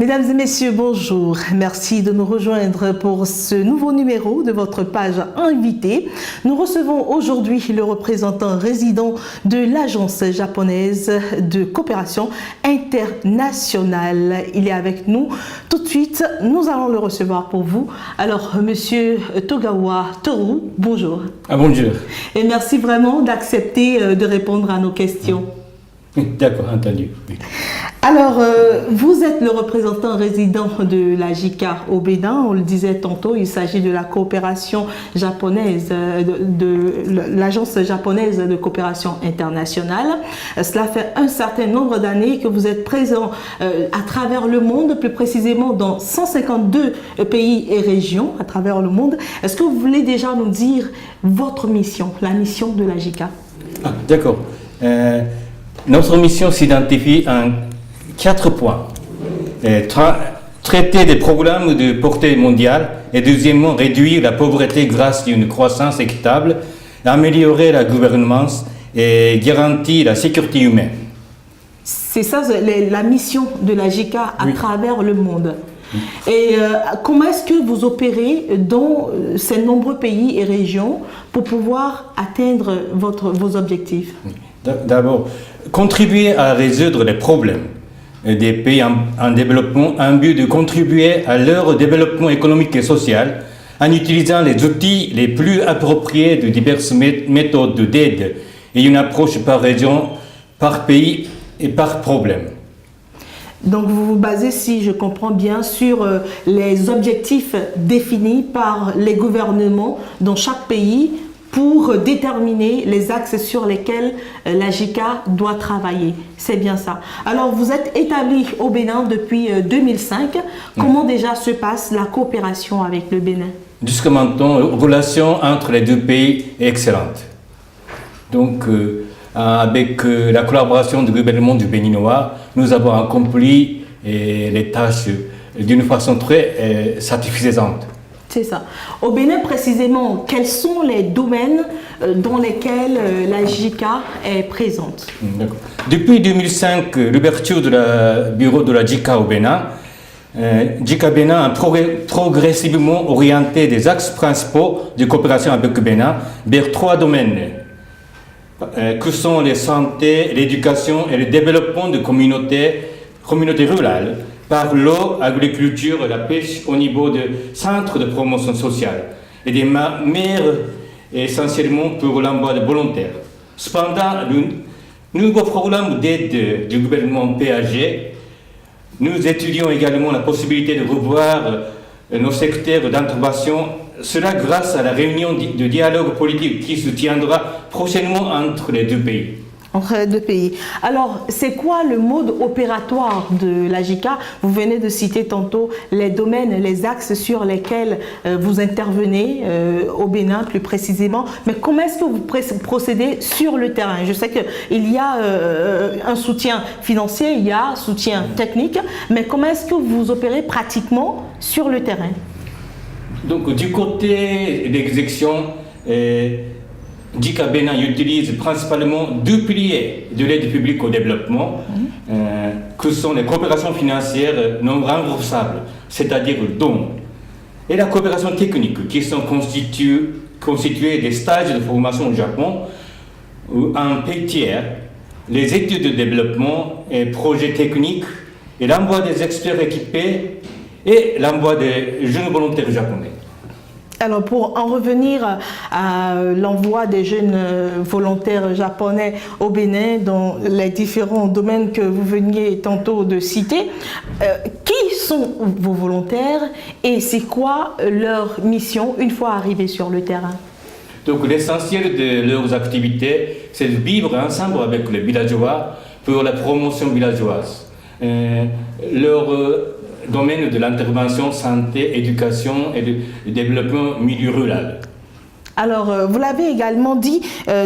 Mesdames et messieurs, bonjour. Merci de nous rejoindre pour ce nouveau numéro de votre page invitée. Nous recevons aujourd'hui le représentant résident de l'Agence japonaise de coopération internationale. Il est avec nous. Tout de suite, nous allons le recevoir pour vous. Alors, monsieur Togawa Toru, bonjour. Bonjour. Et merci vraiment d'accepter de répondre à nos questions. D'accord, entendu. Oui. Alors, vous êtes le représentant résident de la JICA au Bénin. On le disait tantôt, il s'agit de la coopération japonaise, de l'Agence japonaise de coopération internationale. Cela fait un certain nombre d'années que vous êtes présent à travers le monde, plus précisément dans 152 pays et régions à travers le monde. Est-ce que vous voulez déjà nous dire votre mission, la mission de la JICA? D'accord. Notre mission s'identifie en 4 points. Traiter des problèmes de portée mondiale et deuxièmement, réduire la pauvreté grâce à une croissance équitable, améliorer la gouvernance et garantir la sécurité humaine. C'est ça la mission de la JICA à travers le monde. Oui. Et comment est-ce que vous opérez dans ces nombreux pays et régions pour pouvoir atteindre vos objectifs? D'abord, contribuer à résoudre les problèmes des pays en développement en but de contribuer à leur développement économique et social en utilisant les outils les plus appropriés de diverses méthodes d'aide et une approche par région, par pays et par problème. Donc vous vous basez, si je comprends bien, sur les objectifs définis par les gouvernements dans chaque pays pour déterminer les axes sur lesquels la JICA doit travailler. C'est bien ça. Alors, vous êtes établi au Bénin depuis 2005. Comment déjà se passe la coopération avec le Bénin? Jusqu'à maintenant, la relation entre les deux pays est excellente. Donc, avec la collaboration du gouvernement du Béninois, nous avons accompli les tâches d'une façon très satisfaisante. C'est ça. Au Bénin, précisément, quels sont les domaines dans lesquels la JICA est présente? Depuis 2005, l'ouverture du bureau de la JICA au Bénin, JICA Bénin a progressivement orienté des axes principaux de coopération avec le Bénin vers 3 domaines, que sont la santé, l'éducation et le développement de communautés rurales, par l'eau, l'agriculture et la pêche au niveau de centres de promotion sociale et des mers essentiellement pour l'emploi de volontaires. Cependant, le nouveau programme d'aide du gouvernement PAG, nous étudions également la possibilité de revoir nos secteurs d'intervention, cela grâce à la réunion de dialogue politique qui se tiendra prochainement entre les deux pays. Entre les deux pays. Alors, c'est quoi le mode opératoire de la JICA? Vous venez de citer tantôt les domaines, les axes sur lesquels vous intervenez au Bénin plus précisément. Mais comment est-ce que vous procédez sur le terrain? Je sais qu'il y a un soutien financier, il y a un soutien technique, mais comment est-ce que vous opérez pratiquement sur le terrain? Donc, du côté d'exécution, JICA Bénin utilise principalement 2 piliers de l'aide publique au développement, que sont les coopérations financières non remboursables, c'est-à-dire le don, et la coopération technique, qui sont constituées des stages de formation au Japon ou en pays tiers, les études de développement et projets techniques, et l'envoi des experts équipés et l'envoi des jeunes volontaires japonais. Alors, pour en revenir à l'envoi des jeunes volontaires japonais au Bénin dans les différents domaines que vous veniez tantôt de citer, qui sont vos volontaires et c'est quoi leur mission une fois arrivés sur le terrain? Donc, l'essentiel de leurs activités, c'est de vivre ensemble avec les villageois pour la promotion villageoise. Leur domaine de l'intervention santé, éducation et de développement milieu rural. Alors, vous l'avez également dit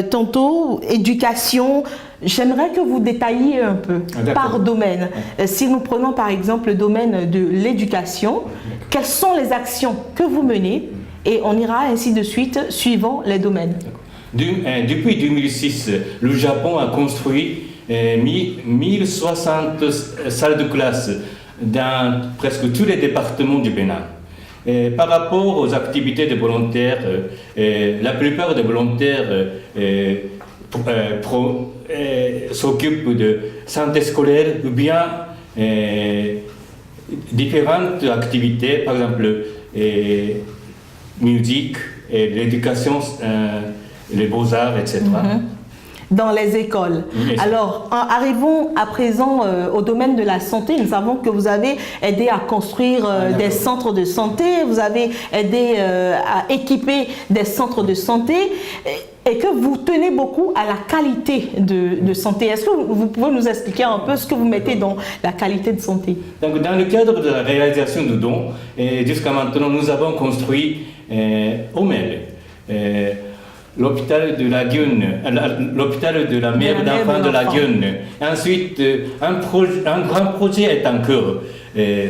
tantôt, éducation. J'aimerais que vous détailliez un peu par domaine. Si nous prenons par exemple le domaine de l'éducation, quelles sont les actions que vous menez? Et on ira ainsi de suite suivant les domaines. Depuis 2006, le Japon a construit 1060 salles de classe dans presque tous les départements du Bénin. Et par rapport aux activités des volontaires, la plupart des volontaires s'occupent de santé scolaire ou bien différentes activités, par exemple musique, l'éducation, les beaux-arts, etc. Dans les écoles. Oui. Alors, arrivons à présent au domaine de la santé. Nous savons que vous avez aidé à construire des centres de santé, vous avez aidé à équiper des centres de santé et que vous tenez beaucoup à la qualité de santé. Est-ce que vous pouvez nous expliquer un peu ce que vous mettez dans la qualité de santé? Donc, dans le cadre de la réalisation du don, jusqu'à maintenant, nous avons construit au Mel, l'hôpital de la Gune, l'hôpital de la mère d'enfants de la Gune. Ensuite, un grand projet est en cours.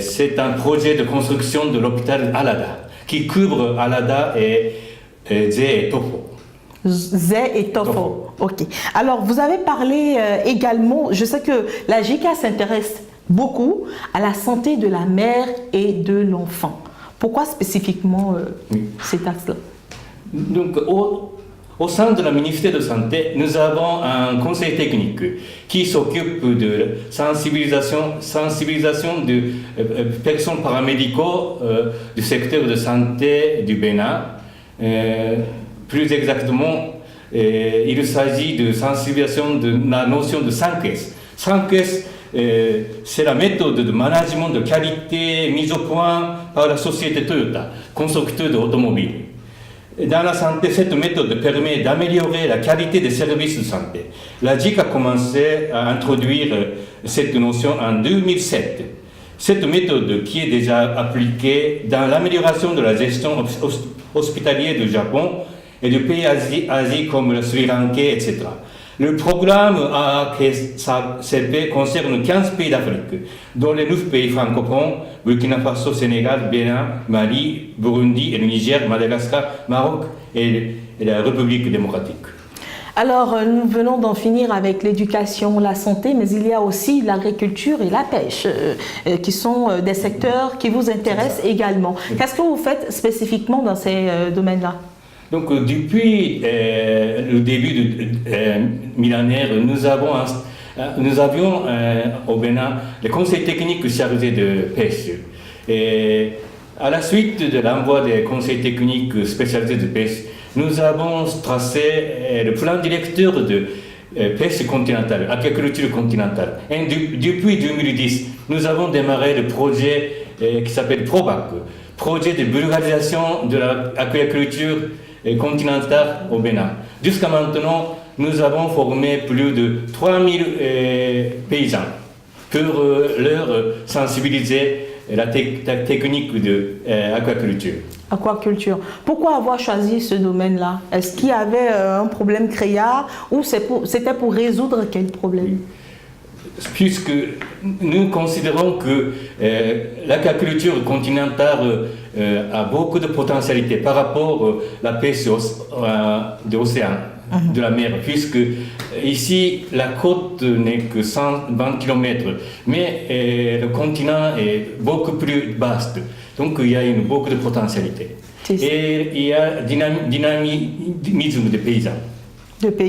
C'est un projet de construction de l'hôpital Alada, qui couvre Alada et Zé et Tofo. Zé et Tofo. Ok. Alors, vous avez parlé également, je sais que la JICA s'intéresse beaucoup à la santé de la mère et de l'enfant. Pourquoi spécifiquement cet axe-là? Donc, au sein de la ministère de la Santé, nous avons un conseil technique qui s'occupe de sensibilisation de personnes paramédicaux du secteur de santé du Bénin. Plus exactement, il s'agit de sensibilisation de la notion de 5S. 5S, c'est la méthode de management de qualité mise au point par la société Toyota, constructeur d'automobiles. Dans la santé, cette méthode permet d'améliorer la qualité des services de santé. La JIC a commencé à introduire cette notion en 2007. Cette méthode qui est déjà appliquée dans l'amélioration de la gestion hospitalière du Japon et du pays Asie comme le Sri Lanka, etc. Le programme AAKCP concerne 15 pays d'Afrique, dont les 9 pays francophones, Burkina Faso, Sénégal, Bénin, Mali, Burundi et le Niger, Madagascar, Maroc et la République démocratique. Alors, nous venons d'en finir avec l'éducation, la santé, mais il y a aussi l'agriculture et la pêche, qui sont des secteurs qui vous intéressent également. Qu'est-ce que vous faites spécifiquement dans ces domaines-là? Donc, depuis le début du millénaire, nous avions au Bénin le conseil technique chargé de pêche. Et à la suite de l'envoi des conseils techniques spécialisés de pêche, nous avons tracé le plan directeur de pêche continentale, aquaculture continentale. Et depuis 2010, nous avons démarré le projet qui s'appelle PROBAC, projet de vulgarisation de l'aquaculture continentale au Bénin. Jusqu'à maintenant, nous avons formé plus de 3000 paysans pour leur sensibiliser la technique de aquaculture. Aquaculture. Pourquoi avoir choisi ce domaine-là? Est-ce qu'il y avait un problème créa ou c'était pour résoudre quel problème? Puisque nous considérons que l'aquaculture continentale a beaucoup de potentialité par rapport à la pêche de l'océan, de la mer, puisque ici la côte n'est que 120 km, mais le continent est beaucoup plus vaste, donc il y a beaucoup de potentialité. Et il y a dynamisme des paysans. Donc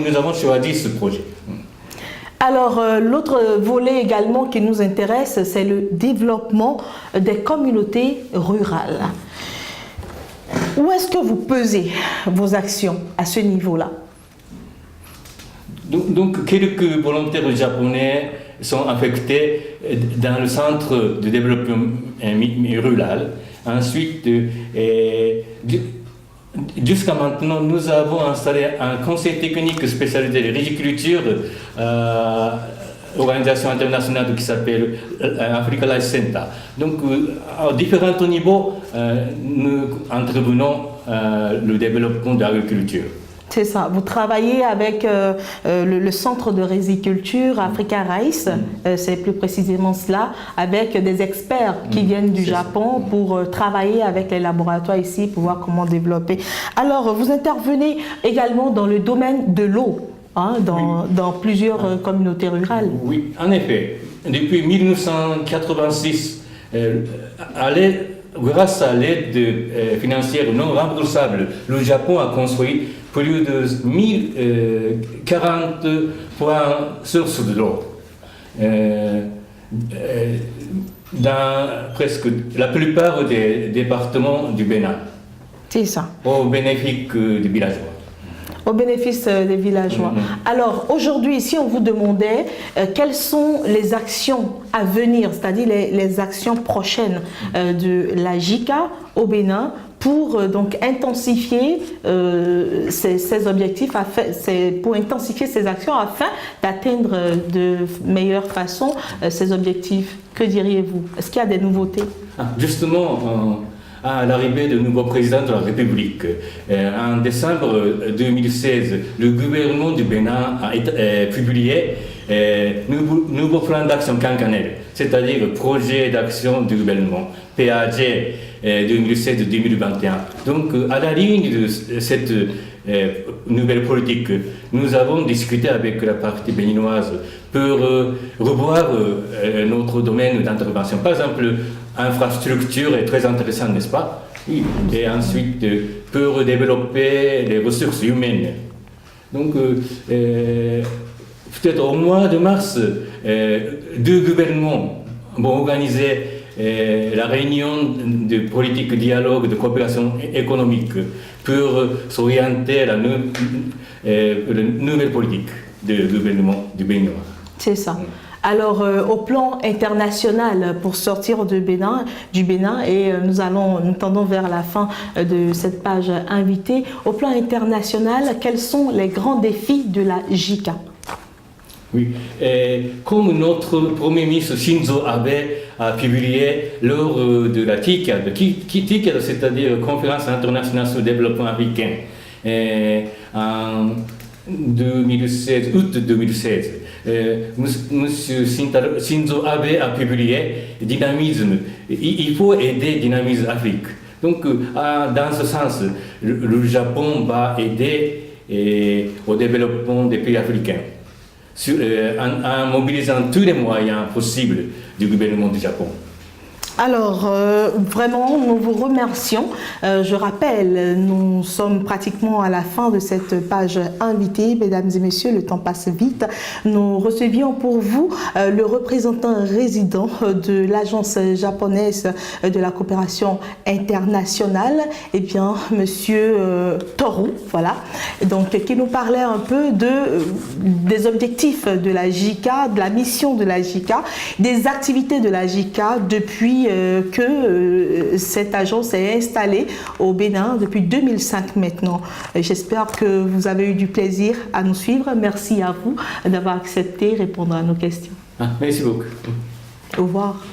nous avons choisi ce projet. Alors, l'autre volet également qui nous intéresse, c'est le développement des communautés rurales. Où est-ce que vous pesez vos actions à ce niveau-là? Donc, quelques volontaires japonais sont affectés dans le centre de développement rural. Ensuite, jusqu'à maintenant, nous avons installé un conseil technique spécialisé de l'agriculture, organisation internationale qui s'appelle Africa Life Center. Donc, à différents niveaux, nous intervenons le développement de l'agriculture. C'est ça. Vous travaillez avec le centre de riziculture Africa Rice, c'est plus précisément cela, avec des experts qui viennent du Japon pour travailler avec les laboratoires ici pour voir comment développer. Alors, vous intervenez également dans le domaine de l'eau, dans plusieurs communautés rurales. Oui, en effet. depuis 1986, grâce à l'aide financière non remboursable, le Japon a construit plus de 1040 points sources de l'eau. Dans presque la plupart des départements du Bénin. C'est ça. Au bénéfice des villageois. Au bénéfice des villageois. Alors aujourd'hui, si on vous demandait quelles sont les actions à venir, c'est-à-dire les actions prochaines de la JICA au Bénin pour donc intensifier ces objectifs, pour intensifier ces actions afin d'atteindre de meilleure façon ces objectifs, que diriez-vous? Est-ce qu'il y a des nouveautés? Justement, à l'arrivée du nouveau président de la République. En décembre 2016, le gouvernement du Bénin a publié nouveau plan d'action quinquennal, c'est-à-dire projet d'action du gouvernement, PAG 2016-2021. Donc, à la ligne de cette nouvelle politique, nous avons discuté avec la partie béninoise pour revoir notre domaine d'intervention. Par exemple, infrastructure est très intéressant, n'est-ce pas? Oui. Et ensuite, pour développer les ressources humaines. Donc, peut-être au mois de mars, deux gouvernements vont organiser la réunion de politique dialogue de coopération économique pour s'orienter à la nouvelle politique du gouvernement du Bénin. C'est ça. Alors, au plan international, pour sortir du Bénin, et nous tendons vers la fin de cette page invitée, au plan international, quels sont les grands défis de la JICA? Oui, comme notre Premier ministre Shinzo Abe a publié lors de la TICAD, c'est-à-dire Conférence internationale sur le développement africain, en 2016, août 2016, M. Shinzo Abe a publié Dynamisme. Il faut aider Dynamisme Afrique. Donc, dans ce sens, le Japon va aider au développement des pays africains, en mobilisant tous les moyens possibles du gouvernement du Japon. Alors, vraiment, nous vous remercions. Je rappelle, nous sommes pratiquement à la fin de cette page invitée. Mesdames et messieurs, le temps passe vite. Nous recevions pour vous le représentant résident de l'agence japonaise de la coopération internationale, et bien, monsieur Toru, voilà, donc, qui nous parlait un peu des objectifs de la JICA, de la mission de la JICA, des activités de la JICA depuis que cette agence est installée au Bénin depuis 2005 maintenant. J'espère que vous avez eu du plaisir à nous suivre. Merci à vous d'avoir accepté de répondre à nos questions. Merci beaucoup. Au revoir.